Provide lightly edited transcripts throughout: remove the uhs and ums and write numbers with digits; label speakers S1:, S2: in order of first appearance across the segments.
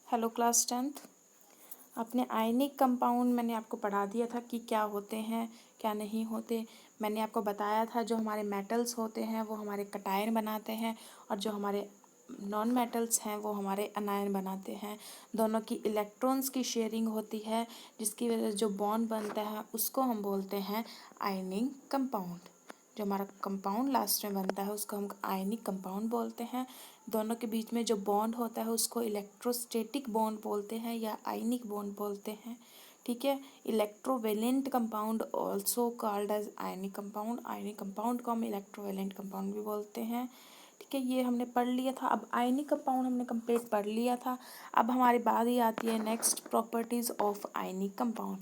S1: Hello class 10th। अपने ionic compound मैंने आपको पढ़ा दिया था कि क्या होते हैं क्या नहीं होते। मैंने आपको बताया था जो हमारे मेटल्स होते हैं वो हमारे कटायन बनाते हैं और जो हमारे नॉन मेटल्स हैं वो हमारे अनायन बनाते हैं। दोनों की इलेक्ट्रॉन्स की शेयरिंग होती है जिसकी वजह से जो बॉन्ड बनता है उसको हम बोलते हैं आयनिक कंपाउंड। जो हमारा कंपाउंड लास्ट में बनता है उसको हम आयनिक कंपाउंड बोलते हैं। दोनों के बीच में जो बॉन्ड होता है उसको इलेक्ट्रोस्टैटिक बॉन्ड बोलते हैं या आयनिक बॉन्ड बोलते हैं। ठीक है। Electrovalent compound also called as ionic compound. Ionic compound को हम इलेक्ट्रोवेलेंट कंपाउंड भी बोलते हैं। ठीक है, ये हमने पढ़ लिया था। अब आयनिक कंपाउंड हमने कंप्लीट पढ़ लिया था। अब हमारी बात ही आती है next properties of ionic compound.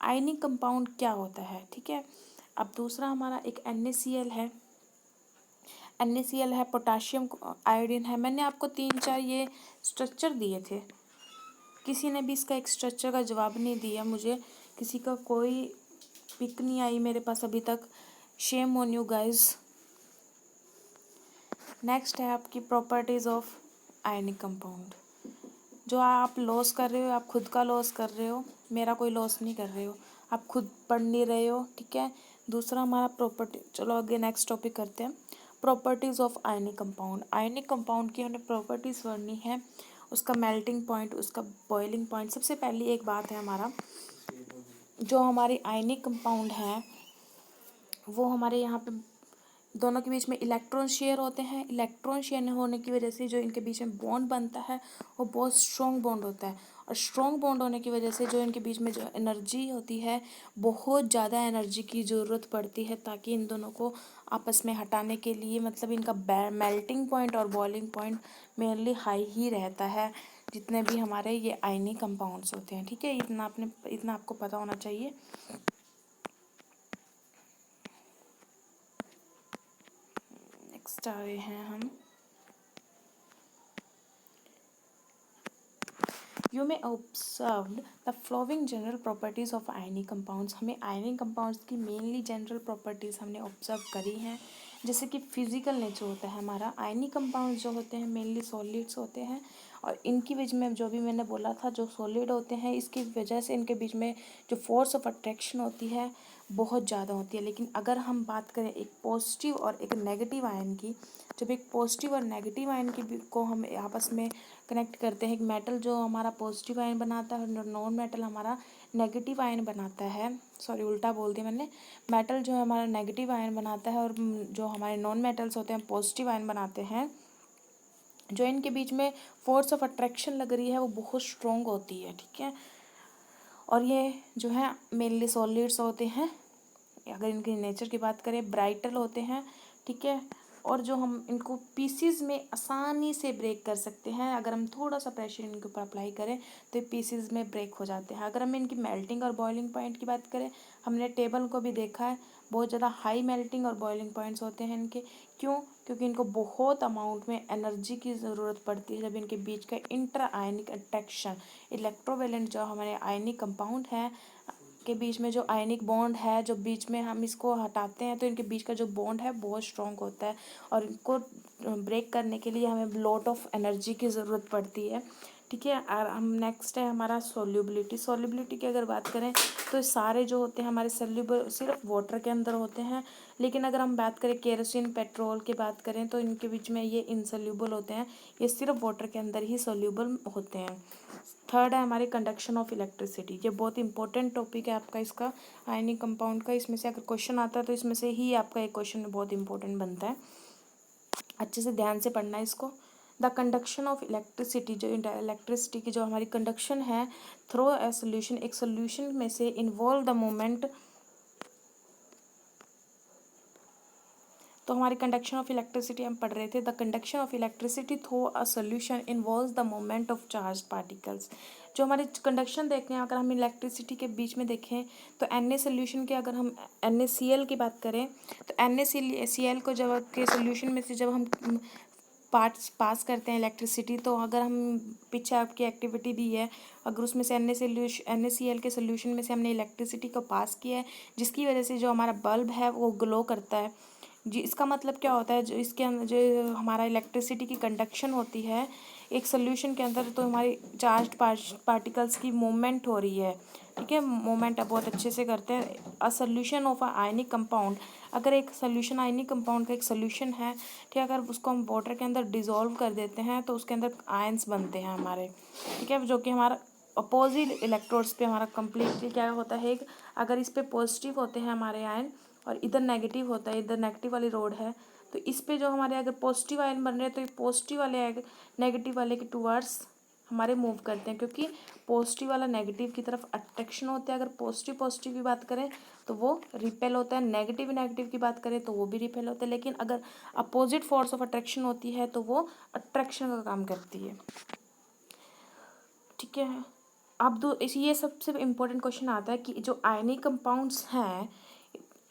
S1: Ionic compound क्या होता है? ठीक है, अब दूसरा हमारा एक NaCl है। NaCl है, पोटाशियम आयोडीन है। मैंने आपको 3-4 ये स्ट्रक्चर दिए थे, किसी ने भी इसका एक स्ट्रक्चर का जवाब नहीं दिया मुझे। किसी का कोई पिक नहीं आई मेरे पास अभी तक। Shame on you guys. Next है आपकी प्रॉपर्टीज ऑफ आयनिक कंपाउंड। जो आप लॉस कर रहे हो आप खुद का लॉस कर रहे हो, मेरा कोई लॉस नहीं कर रहे हो, आप खुद पढ़ नहीं रहे हो। ठीक है। दूसरा हमारा प्रॉपर्टी, चलो आगे नेक्स्ट टॉपिक करते हैं। Properties of ionic compound. Ionic compound की हमने प्रॉपर्टीज़ पढ़नी है, उसका मेल्टिंग पॉइंट, उसका बॉइलिंग पॉइंट। सबसे पहली एक बात है हमारा, जो हमारे आयनिक कंपाउंड हैं वो हमारे यहाँ पे दोनों के बीच में इलेक्ट्रॉन शेयर होते हैं। इलेक्ट्रॉन शेयर होने की वजह से जो इनके बीच में बॉन्ड बनता है वो बहुत स्ट्रॉन्ग बॉन्ड होता है। और स्ट्रॉन्ग बॉन्ड होने की वजह से जो इनके बीच में जो एनर्जी होती है, बहुत ज़्यादा एनर्जी की ज़रूरत पड़ती है ताकि इन दोनों को आपस में हटाने के लिए, मतलब इनका मेल्टिंग पॉइंट और बॉइलिंग पॉइंट मेनली हाई ही रहता है जितने भी हमारे ये आयनिक कंपाउंड्स होते हैं। ठीक है, इतना आपको पता होना चाहिए। नेक्स्ट आ रहे हैं हम, you may observed the flowing general properties of ionic compounds. हमें आयनिक कंपाउंड्स की मेनली जनरल प्रॉपर्टीज़ हमने ऑब्जर्व करी हैं। जैसे कि फिजिकल नेचर होता है हमारा, आयनिक कंपाउंड्स जो होते हैं मेनली सॉलिड्स होते हैं और इनकी बीच में जो भी मैंने बोला था जो सॉलिड होते हैं इसकी वजह से इनके बीच में जो फोर्स ऑफ अट्रैक्शन होती है बहुत ज़्यादा होती है। लेकिन अगर हम बात करें एक पॉजिटिव और एक नेगेटिव आयन की, जब एक पॉजिटिव और नेगेटिव आयन की को हम आपस में कनेक्ट करते हैं, एक मेटल जो हमारा पॉजिटिव आयन बनाता है और नॉन मेटल हमारा नेगेटिव आयन बनाता है, सॉरी उल्टा बोल दिया मैंने, मेटल जो है हमारा नेगेटिव आयन बनाता है और जो हमारे नॉन मेटल्स होते हैं पॉजिटिव आयन बनाते हैं। जो इनके बीच में फोर्स ऑफ अट्रैक्शन लग रही है वो बहुत स्ट्रॉन्ग होती है। ठीक है, और ये जो है मेनली सॉलिड्स होते हैं। अगर इनके नेचर की बात करें ब्राइटल होते हैं। ठीक है, और जो हम इनको पीसीज में आसानी से ब्रेक कर सकते हैं, अगर हम थोड़ा सा प्रेशर इनके ऊपर अप्लाई करें तो ये पीसीज में ब्रेक हो जाते हैं। अगर हम इनकी मेल्टिंग और बॉइलिंग पॉइंट की बात करें, हमने टेबल को भी देखा है, बहुत ज़्यादा हाई मेल्टिंग और बॉइलिंग पॉइंट्स होते हैं इनके। क्यों? क्योंकि इनको बहुत अमाउंट में एनर्जी की ज़रूरत पड़ती है जब इनके बीच का इंटर आयनिक अट्रैक्शन, इलेक्ट्रोवेलेंट जो हमारे आयनिक कंपाउंड हैं के बीच में जो आयनिक बॉन्ड है, जो बीच में हम इसको हटाते हैं तो इनके बीच का जो बॉन्ड है बहुत स्ट्रॉन्ग होता है और इनको ब्रेक करने के लिए हमें लॉट ऑफ एनर्जी की ज़रूरत पड़ती है। ठीक है, और हम नेक्स्ट है हमारा सोल्यूबिलिटी। सोल्यूबिलिटी की अगर बात करें तो सारे जो होते हैं हमारे सोल्यूबल सिर्फ वाटर के अंदर होते हैं। लेकिन अगर हम बात करें केरोसिन पेट्रोल की बात करें तो इनके बीच में ये इनसोल्यूबल होते हैं, ये सिर्फ वाटर के अंदर ही सोल्यूबल होते हैं। थर्ड है हमारी कंडक्शन ऑफ इलेक्ट्रिसिटी। ये बहुत इंपॉर्टेंट टॉपिक है आपका इसका, आयनिक कंपाउंड का। इसमें से अगर क्वेश्चन आता है तो इसमें से ही आपका एक क्वेश्चन बहुत इंपॉर्टेंट बनता है, अच्छे से ध्यान से पढ़ना है इसको। द कंडक्शन ऑफ इलेक्ट्रिसिटी, जो इलेक्ट्रिसिटी की जो हमारी कंडक्शन है थ्रू ए सोल्यूशन, एक सोल्यूशन में से इन्वॉल्व द मोमेंट, तो हमारी कंडक्शन ऑफ इलेक्ट्रिसिटी हम पढ़ रहे थे। The conduction of electricity through a solution involves the movement of charge particles. जो हमारे कंडक्शन देखते हैं, अगर हम इलेक्ट्रिसिटी के बीच में देखें तो Na सोल्यूशन के, अगर हम NaCl की बात करें तो NaCl को जब के सोल्यूशन में से जब हम पास करते हैं इलेक्ट्रिसिटी, तो अगर हम पीछे आपकी एक्टिविटी दी है, अगर उसमें से NaCl के सोल्यूशन में से हमने इलेक्ट्रिसिटी को पास किया है जिसकी वजह से जो हमारा बल्ब है वो ग्लो करता है, जी, इसका मतलब क्या होता है, जो इसके अंदर जो हमारा इलेक्ट्रिसिटी की कंडक्शन होती है एक सोल्यूशन के अंदर, तो हमारी चार्ज पार्टिकल्स की मूवमेंट हो रही है, ठीक है। मूवमेंट अब बहुत अच्छे से करते हैं। A solution of a ionic compound, अगर एक सोल्यूशन आयनिक कंपाउंड का एक सोल्यूशन है, ठीक है, अगर उसको हम वाटर के अंदर डिज़ोल्व कर देते हैं तो उसके अंदर आयंस बनते हैं हमारे, ठीक है, जो कि हमारा अपोजिट इलेक्ट्रोड्स पे हमारा कंप्लीटली क्या होता है, एक अगर इस पे पॉजिटिव होते हैं हमारे आयन और इधर नेगेटिव होता है, इधर नेगेटिव वाली रोड है, तो इस पे जो हमारे अगर पॉजिटिव आयन बन रहे हैं तो ये पॉजिटिव वाले नेगेटिव वाले के टूवर्ड्स हमारे मूव करते हैं, क्योंकि पॉजिटिव वाला नेगेटिव की तरफ अट्रैक्शन होता है। अगर पॉजिटिव पॉजिटिव की बात करें तो वो रिपेल होता है, नेगेटिव नेगेटिव की बात करें तो वो भी रिपेल होता है। लेकिन अगर अपोजिट फोर्स ऑफ अट्रैक्शन होती है तो वो अट्रैक्शन का काम करती है, ठीक है। अब ये सबसे इम्पोर्टेंट क्वेश्चन आता है कि जो आयनिक कंपाउंड्स हैं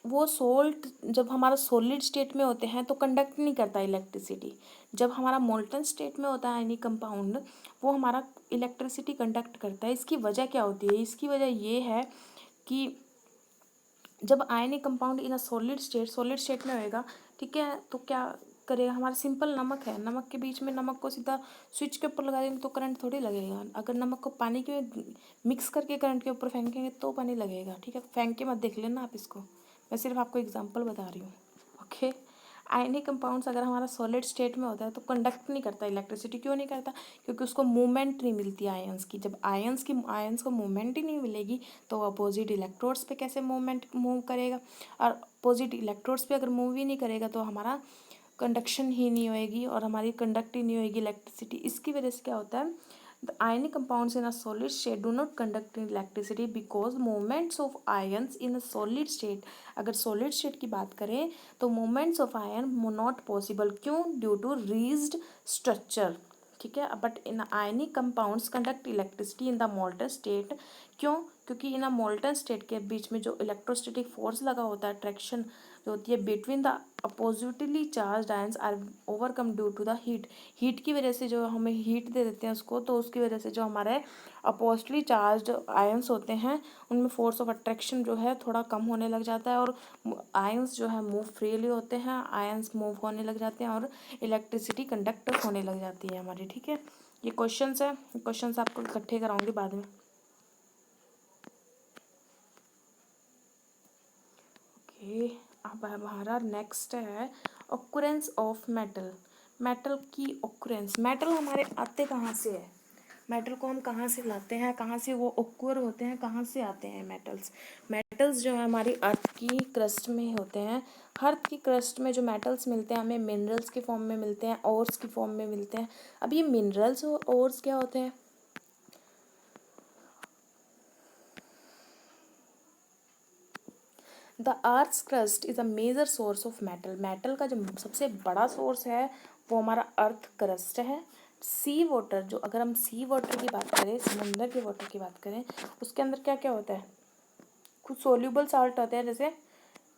S1: वो सोल्ट जब हमारा सॉलिड स्टेट में होते हैं तो कंडक्ट नहीं करता इलेक्ट्रिसिटी। जब हमारा मोल्टन स्टेट में होता है आयनिक कंपाउंड, वो हमारा इलेक्ट्रिसिटी कंडक्ट करता है। इसकी वजह क्या होती है? इसकी वजह ये है कि जब ionic compound in a solid state में होएगा, ठीक है, तो क्या करेगा, हमारा सिंपल नमक है, नमक के बीच में नमक को सीधा स्विच के ऊपर लगा देंगे तो करंट थोड़ी लगेगा। अगर नमक को पानी के मिक्स करके करंट के ऊपर फेंकेंगे तो पानी लगेगा, ठीक है। फेंक के मत देख लेना आप इसको, मैं सिर्फ आपको एग्जांपल बता रही हूँ, ओके। आयनिक कंपाउंड्स अगर हमारा सॉलिड स्टेट में होता है तो कंडक्ट नहीं करता इलेक्ट्रिसिटी। क्यों नहीं करता? क्योंकि उसको मूवमेंट नहीं मिलती आयंस की। जब आयंस को मूवमेंट ही नहीं मिलेगी तो अपोजिट इलेक्ट्रोड्स पे कैसे मूव करेगा, और अपोजिट इलेक्ट्रोड्स पे अगर मूव ही नहीं करेगा तो हमारा कंडक्शन ही नहीं होएगी और हमारी कंडक्ट ही नहीं होएगी इलेक्ट्रिसिटी। इसकी वजह से क्या होता है, the ionic compounds in a solid state do not conduct electricity because movements of ions in a solid state, अगर solid state की बात करें तो movements of ion not possible। क्यों? ड्यू टू रीज्ड स्ट्रक्चर, ठीक है। But in ionic compounds conduct electricity in the molten state. क्यों? क्योंकि इन अ मोल्टन स्टेट के बीच में जो इलेक्ट्रोस्टैटिक फोर्स लगा होता है, अट्रैक्शन जो होती है between the oppositely charged ions are overcome due to the heat की वजह से, जो हमें हीट दे देते हैं उसको, तो उसकी वजह से जो हमारे अपोजिटली चार्ज आयंस होते हैं उनमें फोर्स ऑफ अट्रैक्शन जो है थोड़ा कम होने लग जाता है और आयंस जो है मूव फ्रीली होते हैं, आयंस मूव होने लग जाते हैं और इलेक्ट्रिसिटी कंडक्ट होने लग जाती है हमारी, ठीक है। ये क्वेश्चंस है, क्वेश्चंस आपको इकट्ठे कराऊंगी बाद में, ओके। अब हमारा नेक्स्ट है ऑकुरेंस ऑफ मेटल। मेटल की ऑकुरेंस, मेटल हमारे आते कहाँ से है, मेटल को हम कहाँ से लाते हैं, कहाँ से वो ऑक्वर होते हैं, कहाँ से आते हैं मेटल्स जो है हमारी अर्थ की क्रस्ट में होते हैं। अर्थ की क्रस्ट में जो मेटल्स मिलते हैं हमें मिनरल्स के फॉर्म में मिलते हैं, ओर्स की फॉर्म में मिलते हैं। अब ये मिनरल्स और ओर्स क्या होते हैं? The earth's crust is a major source of metal. Metal का जो सबसे बड़ा सोर्स है वो हमारा अर्थ क्रस्ट है। सी वाटर, जो अगर हम सी वाटर की बात करें, समुद्र के वाटर की बात करें, उसके अंदर क्या क्या होता है? कुछ सोल्यूबल साल्ट होते हैं, जैसे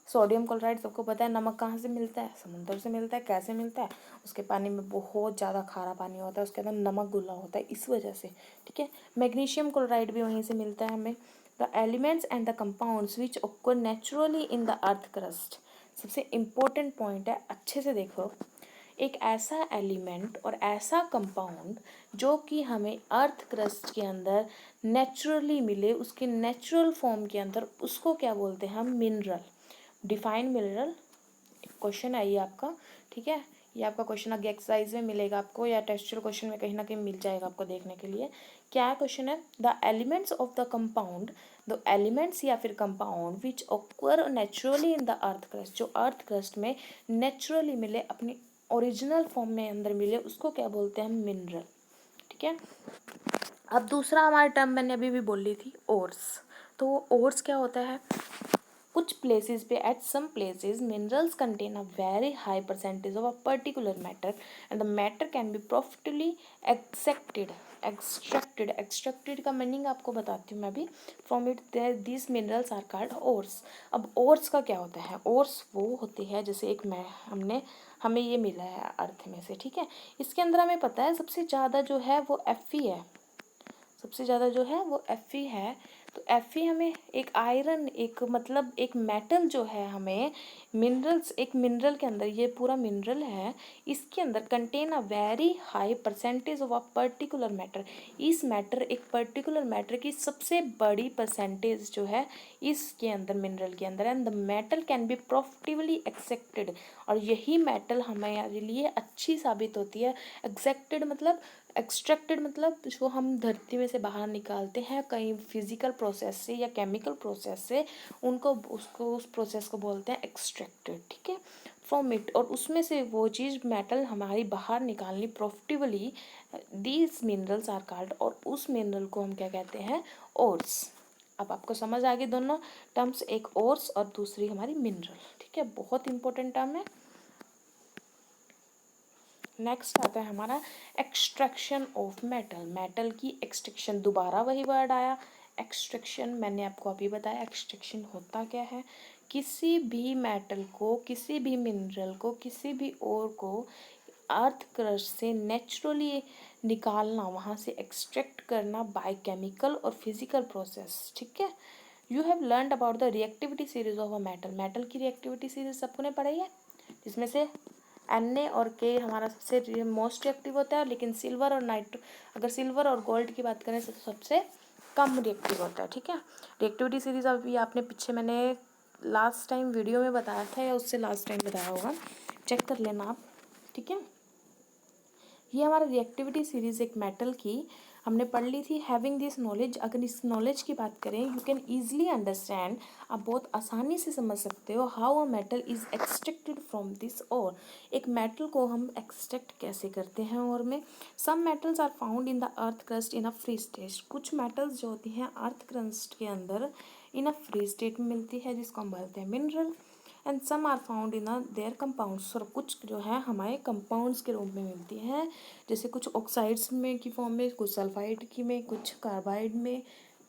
S1: सोडियम क्लोराइड। सबको पता है नमक कहाँ से मिलता है, समुद्र से मिलता है। कैसे मिलता है? उसके पानी में बहुत ज़्यादा खारा पानी होता है, उसके अंदर नमक घुला होता है, इस वजह से, ठीक है। मैग्नीशियम क्लोराइड भी वहीं से मिलता है हमें। The elements and the compounds which occur naturally in the earth crust. सबसे इम्पोर्टेंट पॉइंट है, अच्छे से देखो, एक ऐसा एलिमेंट और ऐसा कंपाउंड जो कि हमें अर्थ क्रस्ट के अंदर नेचुरली मिले, उसके नेचुरल फॉर्म के अंदर, उसको क्या बोलते हैं हम? मिनरल। डिफाइन मिनरल क्वेश्चन है ये आपका, ठीक है। ये आपका क्वेश्चन आगे एक्सरसाइज में मिलेगा आपको, या टेक्सचुअल क्वेश्चन में कहीं ना कहीं मिल जाएगा आपको देखने के लिए। क्या क्वेश्चन है? The elements of the compound, the elements या फिर compound which occur naturally in the earth crust, जो अर्थ क्रस्ट में नेचुरली मिले, अपनी ओरिजिनल फॉर्म में अंदर मिले, उसको क्या बोलते हैं? मिनरल, ठीक है। अब दूसरा हमारा टर्म मैंने अभी भी बोली थी, ओर्स। तो ओर्स क्या होता है? कुछ प्लेसेस पे, at some places minerals contain a very high percentage of a particular matter and the matter can be profitably extracted का मीनिंग आपको बताती हूँ मैं भी। From it this minerals are called ores. अब ओर्स का क्या होता है? ओर्स वो होते हैं, जैसे एक हमें ये मिला है अर्थ में से, ठीक है। इसके अंदर हमें पता है सबसे ज़्यादा जो है वो Fe है, सबसे ज़्यादा जो है वो Fe है। तो Fe हमें एक आयरन, एक मतलब एक मेटल जो है हमें मिनरल्स, एक मिनरल के अंदर, ये पूरा मिनरल है, इसके अंदर contain a very high percentage of a particular matter. इस मैटर, एक पर्टिकुलर मैटर की सबसे बड़ी परसेंटेज जो है इसके अंदर, मिनरल के अंदर, and the metal can be profitably accepted, और यही मेटल हमारे लिए अच्छी साबित होती है। एक्सेप्टेड मतलब, एक्सट्रैक्टेड मतलब जो हम धरती में से बाहर निकालते हैं कहीं फिजिकल प्रोसेस से या केमिकल प्रोसेस से, उनको उस प्रोसेस को बोलते हैं एक्सट्रैक्टेड, ठीक है, फ्रॉम इट, और उसमें से वो चीज़ मेटल हमारी बाहर निकालनी profitably, these minerals are called, और उस मिनरल को हम क्या कहते हैं, ओर्स। अब आपको समझ आ गई दोनों टर्म्स, एक ओर्स और दूसरी हमारी मिनरल, ठीक है, बहुत इंपॉर्टेंट टर्म है। नेक्स्ट आता है हमारा एक्सट्रैक्शन ऑफ मेटल। मेटल की एक्सट्रैक्शन, दोबारा वही वर्ड आया एक्सट्रैक्शन। मैंने आपको अभी बताया एक्सट्रैक्शन होता क्या है। किसी भी मेटल को, किसी भी मिनरल को, किसी भी ओर को अर्थ क्रस्ट से नेचुरली निकालना, वहाँ से एक्सट्रैक्ट करना बाय केमिकल और फिजिकल प्रोसेस, ठीक है। You have learned about the reactivity series of a metal. Metal की रिएक्टिविटी सीरीज सबको ने पढ़ाई है, जिसमें से Na और K हमारा सबसे मोस्ट रिएक्टिव होता है, लेकिन सिल्वर और अगर सिल्वर और गोल्ड की बात करें तो सबसे कम रिएक्टिव होता है, ठीक है। रिएक्टिविटी सीरीज अभी आपने पीछे, मैंने लास्ट टाइम वीडियो में बताया था या उससे लास्ट टाइम बताया होगा, चेक कर लेना आप, ठीक है। ये हमारा रिएक्टिविटी सीरीज एक मेटल की हमने पढ़ ली थी। हैविंग दिस नॉलेज, अगर इस नॉलेज की बात करें, यू कैन ईजिली अंडरस्टैंड, आप बहुत आसानी से समझ सकते हो, how a metal is extracted from this ore, एक मेटल को हम एक्सट्रैक्ट कैसे करते हैं और में। Some metals are found in the earth crust in a free state. कुछ मेटल्स जो होती हैं अर्थ क्रस्ट के अंदर इन अ फ्री स्टेट में मिलती है, जिसको हम बोलते हैं mineral. And some are found in their compounds, और कुछ जो है हमारे कंपाउंड्स के रूप में मिलती हैं, जैसे कुछ ऑक्साइड्स में की फॉर्म में, कुछ सल्फाइड की में, कुछ कार्बाइड में,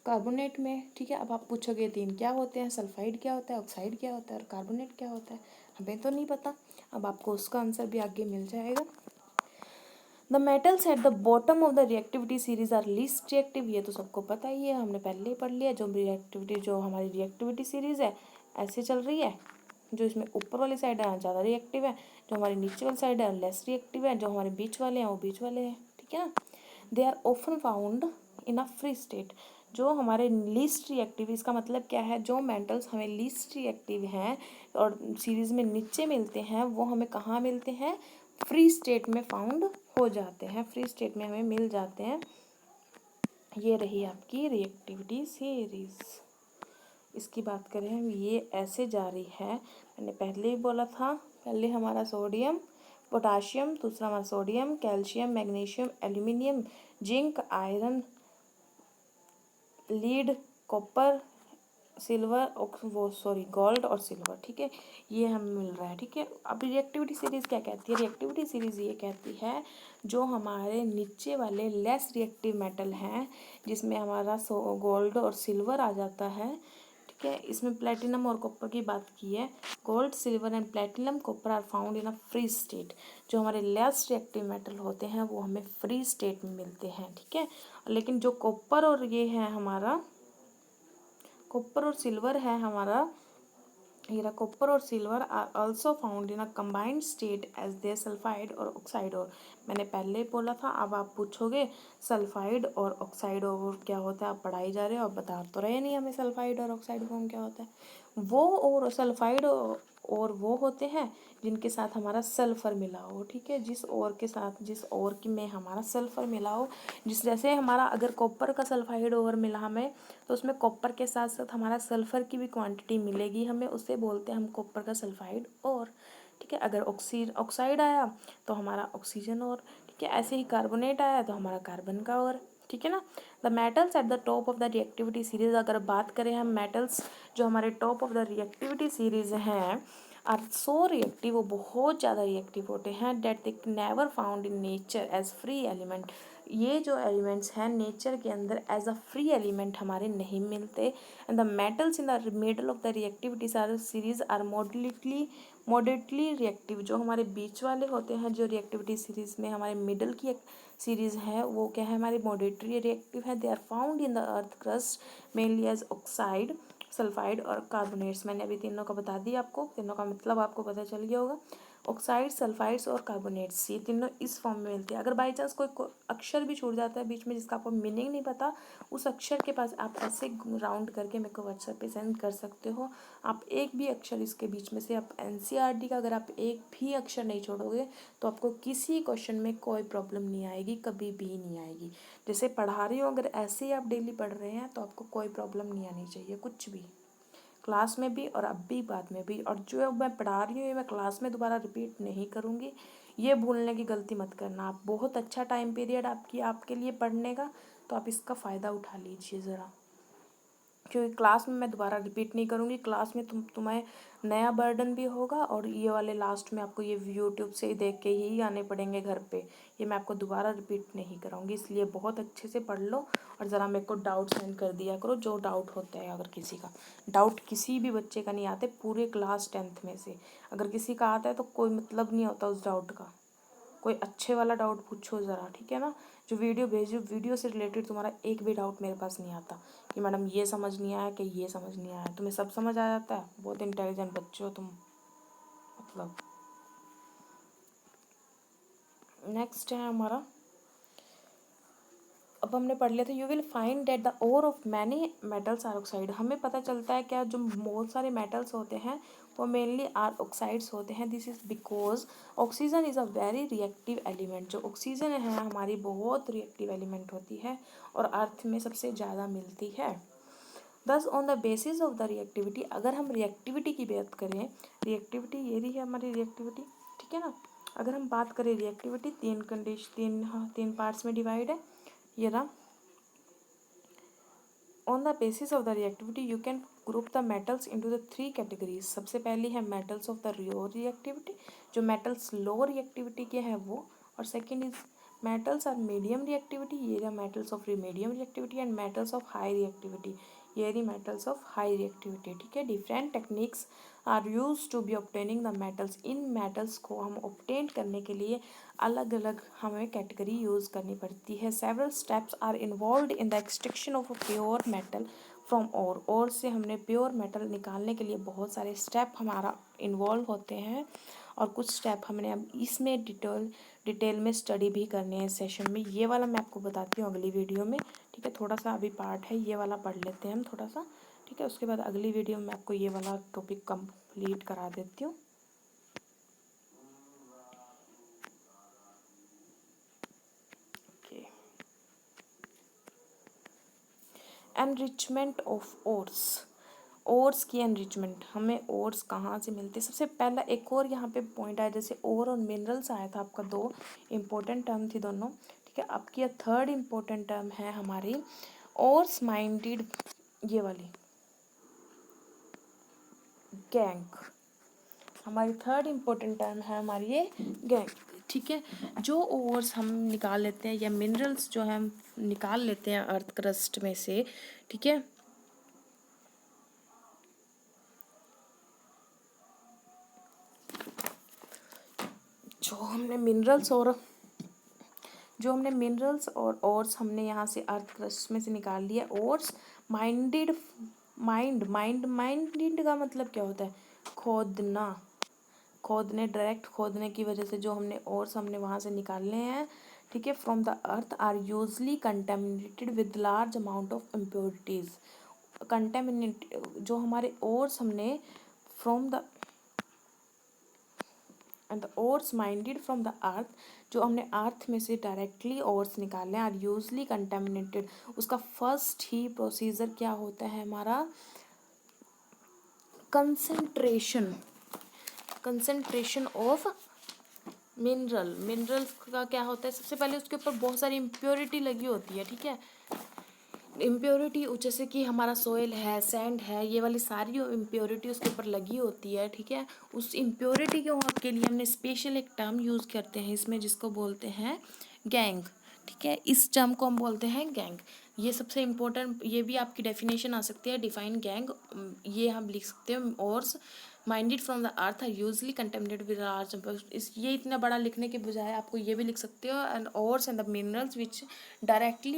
S1: कार्बोनेट में, ठीक है। अब आप पूछोगे तीन क्या होते हैं, सल्फाइड क्या होता है, ऑक्साइड क्या होता है और कार्बोनेट क्या होता है, हमें तो नहीं पता। अब आपको उसका आंसर भी आगे मिल जाएगा। The metals at the bottom of the reactivity series are least reactive, ये तो सबको पता ही है, हमने पहले ही पढ़ लिया। जो रिएक्टिविटी, जो हमारी रिएक्टिविटी सीरीज है ऐसे चल रही है, जो इसमें ऊपर वाली साइड है ज़्यादा रिएक्टिव है, जो हमारी नीचे वाली साइड है लेस रिएक्टिव है, जो हमारे बीच वाले हैं वो बीच वाले हैं, ठीक है ना। They are often found in a free state. जो हमारे लीस्ट रिएक्टिव, इसका मतलब क्या है, जो मेटल्स हमें लीस्ट रिएक्टिव हैं और सीरीज में नीचे मिलते हैं, वो हमें कहाँ मिलते हैं, फ्री स्टेट में फाउंड हो जाते हैं, फ्री स्टेट में हमें मिल जाते हैं। ये रही आपकी रिएक्टिविटी सीरीज। इसकी बात करें, ये ऐसे जारी है, मैंने पहले ही बोला था, पहले हमारा सोडियम पोटाशियम, दूसरा हमारा sodium, calcium, magnesium, aluminium, zinc, iron, lead, copper, silver, gold और सिल्वर, ठीक है, ये हमें मिल रहा है, ठीक है। अब रिएक्टिविटी सीरीज क्या कहती है, रिएक्टिविटी सीरीज ये कहती है जो हमारे नीचे वाले लेस रिएक्टिव मेटल हैं, जिसमें हमारा गोल्ड और सिल्वर आ जाता है, ठीक है। इसमें प्लेटिनम और कॉपर की बात की है। Gold, silver and platinum, copper are found in a free state. जो हमारे लेस रिएक्टिव मेटल होते हैं वो हमें फ्री स्टेट में मिलते हैं, ठीक है। लेकिन जो कॉपर और ये है हमारा, कॉपर और सिल्वर है हमारा, हीरा, कॉपर और silver are also found in a combined state as they sulphide और ऑक्साइड और। मैंने पहले ही बोला था, अब आप पूछोगे सल्फाइड और ऑक्साइड और क्या होता है, आप पढ़ाई जा रहे हो, अब बता तो रहे नहीं हमें सल्फाइड और ऑक्साइड फॉर्म क्या होता है। वो और सल्फाइड और वो होते हैं जिनके साथ हमारा सल्फर मिला हो, ठीक है, जिस और के साथ, जिस और की में हमारा सल्फर मिला हो, जिस जैसे हमारा अगर कॉपर का सल्फाइड और मिला हमें, तो उसमें कॉपर के साथ साथ हमारा सल्फर की भी क्वांटिटी मिलेगी हमें, उसे बोलते हैं हम कॉपर का सल्फाइड और, ठीक है। अगर ऑक्साइड आया तो हमारा ऑक्सीजन और, ठीक है। ऐसे ही कार्बोनेट आया तो हमारा कार्बन का और, ठीक है ना। The metals at the top of the reactivity series, अगर बात करें हम मेटल्स जो हमारे top of the reactivity series हैं, आर सो रिएक्टिव, वो बहुत ज़्यादा रिएक्टिव होते हैं, that they never found in nature as free element. ये जो एलिमेंट्स हैं नेचर के अंदर एज अ फ्री एलिमेंट हमारे नहीं मिलते। And the metals in the middle of the reactivities are series are moderately reactive जो हमारे बीच वाले होते हैं, जो रिएक्टिविटी सीरीज में हमारे मिडल की एक सीरीज है वो क्या है, हमारे मॉडरेटली रिएक्टिव है। They are found in the earth crust mainly as oxide, sulphide और कार्बोनेट्स। मैंने अभी तीनों का बता दिया आपको, तीनों का मतलब आपको पता चल गया होगा। ऑक्साइड, सल्फाइड्स और कार्बोनेट्स, ये तीनों इस फॉर्म में मिलती है। अगर बाई चांस कोई अक्षर भी छूट जाता है बीच में जिसका आपको मीनिंग नहीं पता, उस अक्षर के पास आप ऐसे राउंड करके मेरे को व्हाट्सएप पे सेंड कर सकते हो। आप एक भी अक्षर इसके बीच में से, आप एनसीईआरटी का अगर आप एक भी अक्षर नहीं छोड़ोगे तो आपको किसी क्वेश्चन में कोई प्रॉब्लम नहीं आएगी, कभी भी नहीं आएगी। जैसे पढ़ा रही हूँ, अगर ऐसे ही आप डेली पढ़ रहे हैं तो आपको कोई प्रॉब्लम नहीं आनी चाहिए, कुछ भी, क्लास में भी और अब भी बाद में भी। और जो मैं पढ़ा रही हूँ ये मैं क्लास में दोबारा रिपीट नहीं करूँगी, ये भूलने की गलती मत करना। आप बहुत अच्छा टाइम पीरियड आपके लिए पढ़ने का, तो आप इसका फ़ायदा उठा लीजिए ज़रा, क्योंकि क्लास में मैं दोबारा रिपीट नहीं करूँगी। क्लास में तुम्हें नया बर्डन भी होगा और ये वाले लास्ट में आपको ये यूट्यूब से ही देख के ही आने पड़ेंगे घर पे, ये मैं आपको दोबारा रिपीट नहीं कराऊंगी। इसलिए बहुत अच्छे से पढ़ लो और ज़रा मेरे को डाउट सेंड कर दिया करो, जो डाउट होता है। अगर किसी का डाउट किसी भी बच्चे का नहीं आते पूरे क्लास 10th में से, अगर किसी का आता है तो कोई मतलब नहीं होता उस डाउट का, कोई अच्छे वाला डाउट पूछो ज़रा, ठीक है ना। जो वीडियो भेजो, वीडियो से रिलेटेड तुम्हारा एक भी डाउट मेरे पास नहीं आता कि मैडम ये समझ नहीं आया कि ये समझ नहीं आया, तुम्हें सब समझ आ जाता है। बहुत इंटेलिजेंट बच्चे हो तुम, मतलब। नेक्स्ट है हमारा, अब हमने पढ़ लिया था, you will find that the ore of many metals are oxide. हमें पता चलता है क्या, जो बहुत सारे मेटल्स होते हैं वो मेनली आर ऑक्साइड्स होते हैं। This is because oxygen is a very reactive element. जो ऑक्सीजन है हमारी बहुत रिएक्टिव एलिमेंट होती है और अर्थ में सबसे ज़्यादा मिलती है। दस on the basis of the reactivity, अगर हम रिएक्टिविटी की बात करें, रिएक्टिविटी ये रही है हमारी रिएक्टिविटी, ठीक है ना। अगर हम बात करें रिएक्टिविटी, तीन पार्ट्स में डिवाइड है ये रहा। On the basis of the reactivity you can group the metals into the 3 categories. सबसे पहली है metals of the low reactivity, जो मेटल्स लो रिएक्टिविटी के हैं वो। और second is metals are medium reactivity, ये रहा metals of medium reactivity. And metals of high reactivity, ये रही मेटल्स ऑफ हाई रिएक्टिविटी, ठीक है। Different techniques are use to be obtaining the metals. In metals को हम ऑब्टेन करने के लिए अलग अलग हमें कैटेगरी यूज़ करनी पड़ती है। Several steps are involved in the extraction of a pure metal from और से हमने प्योर मेटल निकालने के लिए बहुत सारे स्टेप हमारा इन्वॉल्व होते हैं। और कुछ स्टेप हमने अब इसमें डिटेल में स्टडी भी करने हैं सेशन में। ये वाला मैं आपको बताती हूँ अगली वीडियो में, ठीक है। थोड़ा सा अभी पार्ट है ये वाला पढ़ लेते हैं हम थोड़ा सा, ठीक है। उसके बाद अगली वीडियो में आपको ये वाला टॉपिक कंप्लीट करा देती हूँ। एनरिचमेंट ऑफ ओर्स, ओर्स की एनरिचमेंट, हमें ओर्स कहाँ से मिलते हैं। सबसे पहला एक और यहाँ पे पॉइंट आया, जैसे ओर और मिनरल्स आया था आपका, दो इम्पोर्टेंट टर्म थी दोनों, ठीक है। आपकी थर्ड इम्पोर्टेंट टर्म है हमारी ओर्स माइंडेड, ये वाली गैंग। हमारी थर्ड इम्पोर्टेंट टर्म है हमारी ये गैंग, ठीक है। जो ओर्स हम निकाल लेते हैं या मिनरल्स जो हम निकाल लेते हैं अर्थ क्रस्ट में से, ठीक है, जो हमने मिनरल्स और ओर्स हमने यहाँ से अर्थ क्रस्ट में से निकाल लिया। ओर्स माइंडेड, माइंडेड का मतलब क्या होता है, खोदना, खोदने, डायरेक्ट खोदने की वजह से जो हमने ओर्स हमने वहाँ से निकालने हैं, ठीक है, from the earth are usually contaminated with large amount of impurities. Contaminate जो हमारे ओर्स हमने from the and the ores minded from the earth, जो हमने अर्थ में से डायरेक्टली ओर्स निकाले आर यूजली कंटेमिनेटेड। उसका फर्स्ट ही प्रोसीजर क्या होता है हमारा, कंसंट्रेशन ऑफ मिनरल्स का क्या होता है, सबसे पहले उसके ऊपर बहुत सारी इम्प्योरिटी लगी होती है, ठीक है। इम्प्योरिटी जैसे कि हमारा सोयल है, सैंड है, ये वाली सारी इम्प्योरिटी उसके ऊपर लगी होती है, ठीक है। उस इम्प्योरिटी के लिए हमने स्पेशल एक टर्म यूज़ करते हैं इसमें, जिसको बोलते हैं गैंग, ठीक है। इस टर्म को हम बोलते हैं गैंग। ये सबसे इम्पोर्टेंट, ये भी आपकी डेफिनेशन आ सकती है, डिफाइन गैंग, ये हम लिख सकते हैं ores minded from the earth are usually contaminated with large इस ये इतना बड़ा लिखने के बजाय आपको ये भी लिख सकते हो and ores and the minerals which directly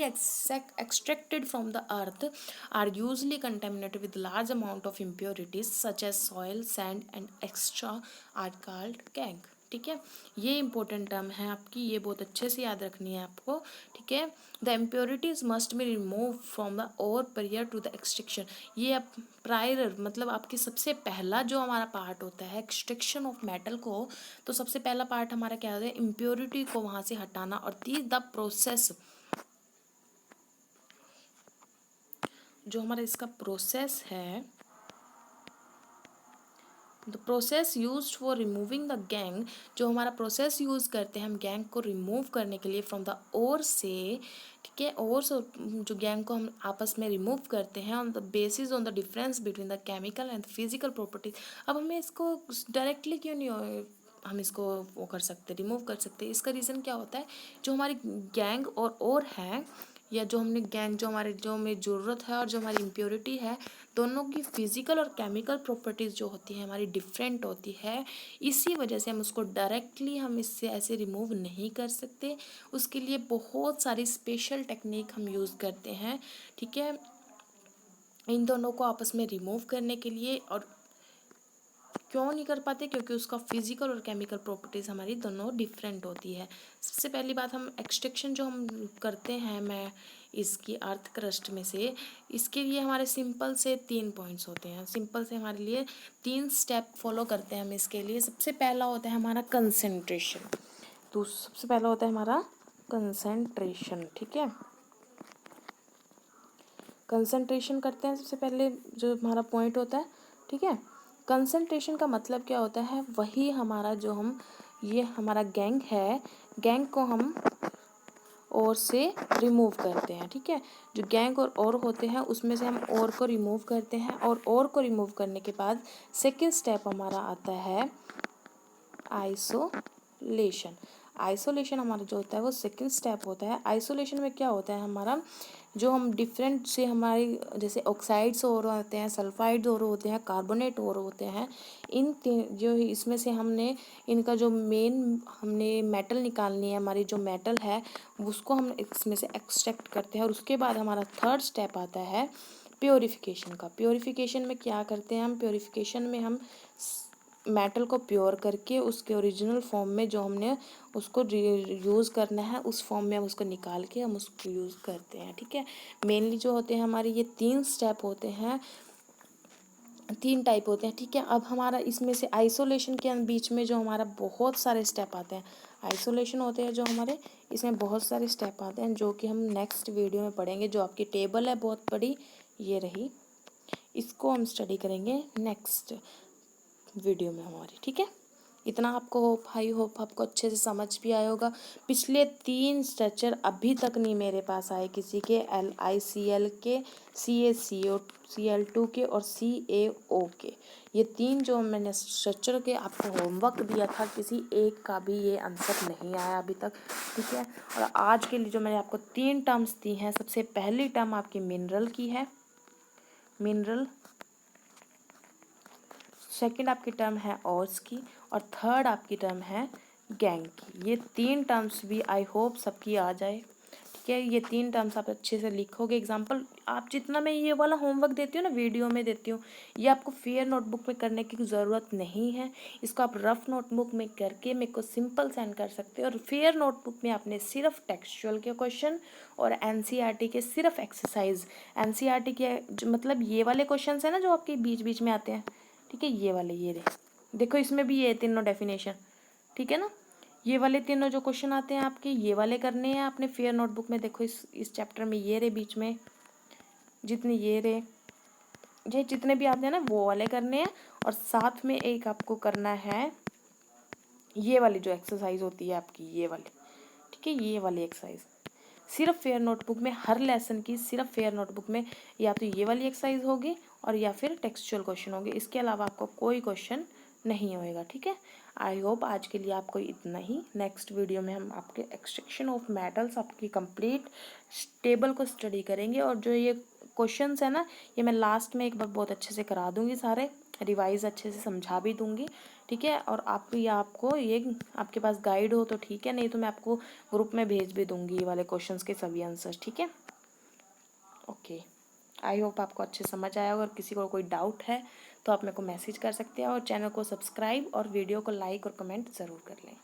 S1: extracted from the earth are usually contaminated with large amount of impurities such as soil sand and extra are called gank। ठीक है, ये इंपॉर्टेंट टर्म है आपकी, ये बहुत अच्छे से याद रखनी है आपको। ठीक है, the impurities must be remove from the ore prior to the extraction. ये आप प्रायर मतलब आपकी सबसे पहला जो हमारा पार्ट होता है एक्सट्रैक्शन ऑफ मेटल को, तो सबसे पहला पार्ट हमारा क्या होता है, इम्प्योरिटी को वहाँ से हटाना। और द प्रोसेस, जो हमारा इसका प्रोसेस है, the process use for removing the gang, जो हमारा प्रोसेस यूज़ करते हैं हम गैंग को रिमूव करने के लिए फ्रॉम द ओर से। ठीक है, ओर से जो गैंग को हम आपस में रिमूव करते हैं on the basis on the difference between the chemical and physical properties. अब हमें इसको डायरेक्टली क्यों नहीं हम इसको वो कर सकते, रिमूव कर सकते, इसका रीज़न क्या होता है, जो हमारी गैंग और है, या जो हमने गैंग जो हमारे जो हमें ज़रूरत है और जो हमारी इम्प्योरिटी है, दोनों की फिजिकल और केमिकल प्रॉपर्टीज़ जो होती है हमारी डिफरेंट होती है। इसी वजह से हम उसको डायरेक्टली हम इससे ऐसे रिमूव नहीं कर सकते, उसके लिए बहुत सारी स्पेशल टेक्निक हम यूज़ करते हैं। ठीक है, इन दोनों को आपस में रिमूव करने के लिए। और क्यों नहीं कर पाते, क्योंकि उसका फिजिकल और केमिकल प्रॉपर्टीज़ हमारी दोनों डिफरेंट होती है। सबसे पहली बात, हम एक्सट्रैक्शन जो हम करते हैं मैं इसकी अर्थ क्रस्ट में से, इसके लिए हमारे सिंपल से 3 पॉइंट्स होते हैं। सिंपल से हमारे लिए 3 स्टेप फॉलो करते हैं हम इसके लिए। सबसे पहला होता है हमारा कंसंट्रेशन, तो सबसे पहला होता है हमारा कंसंट्रेशन। ठीक है, कंसंट्रेशन करते हैं सबसे पहले जो हमारा पॉइंट होता है। ठीक है, कंसंट्रेशन का मतलब क्या होता है, वही हमारा जो हम ये हमारा गैंग है, गैंग को हम और से रिमूव करते हैं। ठीक है, जो गैंग और होते हैं उसमें से हम और को रिमूव करते हैं, और को रिमूव करने के बाद सेकंड स्टेप हमारा आता है आइसोलेशन। आइसोलेशन हमारा जो होता है वो सेकंड स्टेप होता है। आइसोलेशन में क्या होता है, हमारा जो हम डिफरेंट से हमारी जैसे ऑक्साइड्स और होते हैं, सल्फाइड्स और होते हैं, कार्बोनेट और होते हैं, इन जो इसमें से हमने इनका जो मेन हमने मेटल निकालनी है, हमारी जो मेटल है उसको हम इसमें से एक्सट्रैक्ट करते हैं। और उसके बाद हमारा थर्ड स्टेप आता है प्योरिफिकेशन का। प्योरिफिकेशन में क्या करते हैं हम, प्योरिफिकेशन में हम मेटल को प्योर करके उसके ओरिजिनल फॉर्म में जो हमने उसको यूज़ करना है उस फॉर्म में हम उसको निकाल के हम उसको यूज़ करते हैं। ठीक है, मेनली जो होते हैं हमारे ये 3 स्टेप होते हैं, 3 टाइप होते हैं। ठीक है, अब हमारा इसमें से आइसोलेशन के बीच में जो हमारा बहुत सारे स्टेप आते हैं, आइसोलेशन होते हैं जो हमारे इसमें बहुत सारे स्टेप आते हैं, जो कि हम नेक्स्ट वीडियो में पढ़ेंगे। जो आपकी टेबल है बहुत बड़ी, ये रही, इसको हम स्टडी करेंगे नेक्स्ट वीडियो में हमारी। ठीक है, इतना आपको होप, आई होप आपको अच्छे से समझ भी आया होगा। पिछले 3 स्ट्रक्चर अभी तक नहीं मेरे पास आए किसी के, LICL के, CaCO Cl2 के और CaO के। ये 3 जो मैंने स्ट्रक्चर के आपको होमवर्क दिया था, किसी एक का भी ये आंसर नहीं आया अभी तक। ठीक है, और आज के लिए जो मैंने आपको 3 टर्म्स दी हैं, सबसे पहली टर्म आपकी मिनरल की है, मिनरल। सेकंड आपकी टर्म है ऑर्स की, और थर्ड आपकी टर्म है गैंग की। ये 3 टर्म्स भी आई होप सबकी आ जाए। ठीक है, ये 3 टर्म्स आप अच्छे से लिखोगे। एग्जाम्पल आप जितना मैं ये वाला होमवर्क देती हूँ ना, वीडियो में देती हूँ, ये आपको फेयर नोटबुक में करने की ज़रूरत नहीं है। इसको आप रफ नोटबुक में करके मेरे को सिंपल सेंड कर सकते हो। और फेयर नोटबुक में आपने सिर्फ टेक्सचुअल के क्वेश्चन और NCERT के सिर्फ एक्सरसाइज, NCERT के मतलब ये वाले क्वेश्चन है ना जो आपके बीच बीच में आते हैं। ठीक है, ये वाले ये देखो, इसमें भी ये तीनों डेफिनेशन। ठीक है ना, ये वाले तीनों जो क्वेश्चन आते हैं आपके, ये वाले करने हैं आपने फेयर नोटबुक में। देखो इस चैप्टर में ये बीच में जितने ये जितने भी आते हैं ना वो वाले करने हैं। और साथ में एक आपको करना है ये वाली जो एक्सरसाइज होती है आपकी, ये वाली। ठीक है, ये वाली एक्सरसाइज सिर्फ फेयर नोटबुक में, हर लेसन की सिर्फ फेयर नोटबुक में या तो ये वाली एक्सरसाइज होगी और या फिर टेक्सचुअल क्वेश्चन होंगे। इसके अलावा आपको कोई क्वेश्चन नहीं होएगा। ठीक है, आई होप आज के लिए आपको इतना ही। नेक्स्ट वीडियो में हम आपके एक्सट्रैक्शन ऑफ मेटल्स आपकी कंप्लीट टेबल को स्टडी करेंगे। और जो ये क्वेश्चंस है ना, ये मैं लास्ट में एक बार बहुत अच्छे से करा दूंगी सारे। रिवाइज़ अच्छे से समझा भी दूँगी, ठीक है। और आपको ये आपके पास गाइड हो तो ठीक है, नहीं तो मैं आपको ग्रुप में भेज भी दूँगी ये वाले क्वेश्चंस के सभी आंसर्स, ठीक है। ओके, आई होप आपको अच्छे समझ आया होगा। अगर किसी को कोई डाउट है तो आप मेरे को मैसेज कर सकते हैं, और चैनल को सब्सक्राइब और वीडियो को लाइक और कमेंट ज़रूर कर लें।